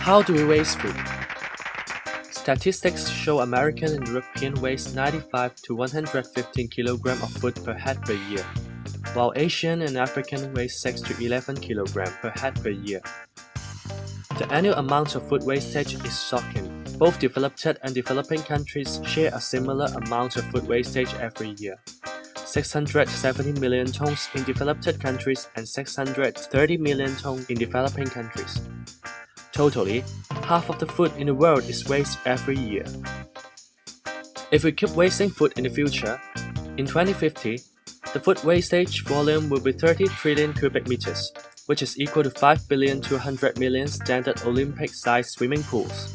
How do we waste food? Statistics show American and European waste 95 to 115 kg of food per head per year, while Asian and African waste 6 to 11 kg per head per year. The annual amount of food wastage is shocking. Both developed and developing countries share a similar amount of food wastage every year. 670 million tons in developed countries and 630 million tons in developing countries. Totally, half of the food in the world is wasted every year. If we keep wasting food in the future, in 2050, the food wastage volume will be 30 trillion cubic meters, which is equal to 5,200 million standard Olympic-sized swimming pools.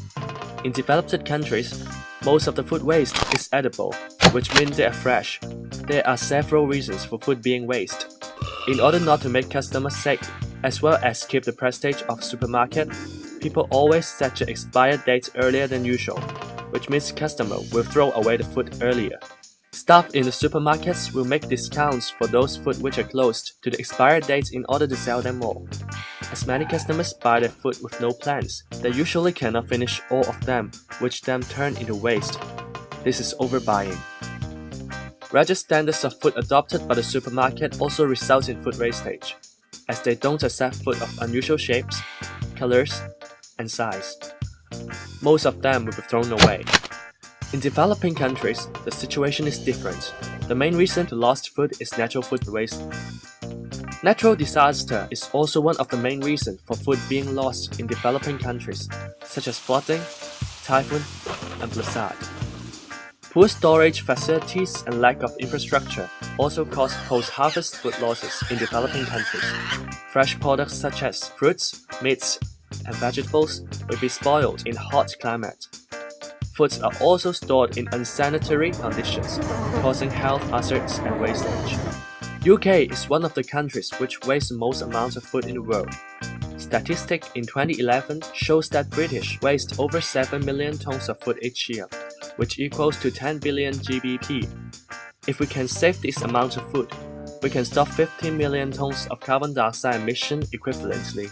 In developed countries, most of the food waste is edible, which means they are fresh. There are several reasons for food being wasted. In order not to make customers sick, as well as keep the prestige of supermarket, people always set the expired date earlier than usual, which means customers will throw away the food earlier. Staff in the supermarkets will make discounts for those food which are closed to the expired date in order to sell them more. As many customers buy their food with no plans, they usually cannot finish all of them, which then turn into waste. This is overbuying. Rigid standards of food adopted by the supermarket also result in food wastage, as they don't accept food of unusual shapes, colors, and size. Most of them will be thrown away. In developing countries, the situation is different. The main reason to lost food is natural food waste. Natural disaster is also one of the main reasons for food being lost in developing countries, such as flooding, typhoon, and blizzard. Poor storage facilities and lack of infrastructure also cause post-harvest food losses in developing countries. Fresh products such as fruits, meats, and vegetables will be spoiled in hot climate. Foods are also stored in unsanitary conditions, causing health hazards and wastage. UK is one of the countries which waste the most amount of food in the world. Statistics in 2011 shows that British waste over 7 million tons of food each year, which equals to 10 billion GBP. If we can save this amount of food, we can stop 15 million tons of carbon dioxide emission equivalently.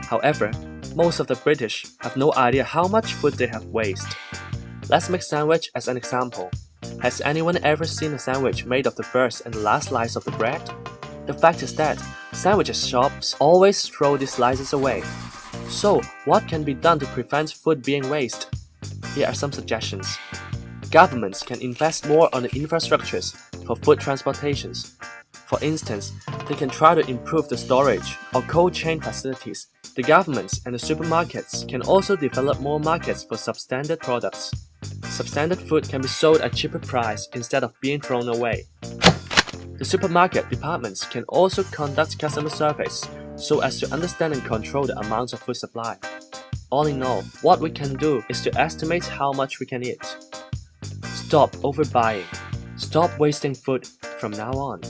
However, most of the British have no idea how much food they have wasted. Let's make sandwich as an example. Has anyone ever seen a sandwich made of the first and the last slice of the bread? The fact is that sandwich shops always throw these slices away. So, what can be done to prevent food being wasted? Here are some suggestions. Governments can invest more on the infrastructures for food transportations. For instance, they can try to improve the storage or cold chain facilities. The governments and the supermarkets can also develop more markets for substandard products. Substandard food can be sold at cheaper price instead of being thrown away. The supermarket departments can also conduct customer surveys so as to understand and control the amount of food supply. All in all, what we can do is to estimate how much we can eat. Stop overbuying. Stop wasting food from now on.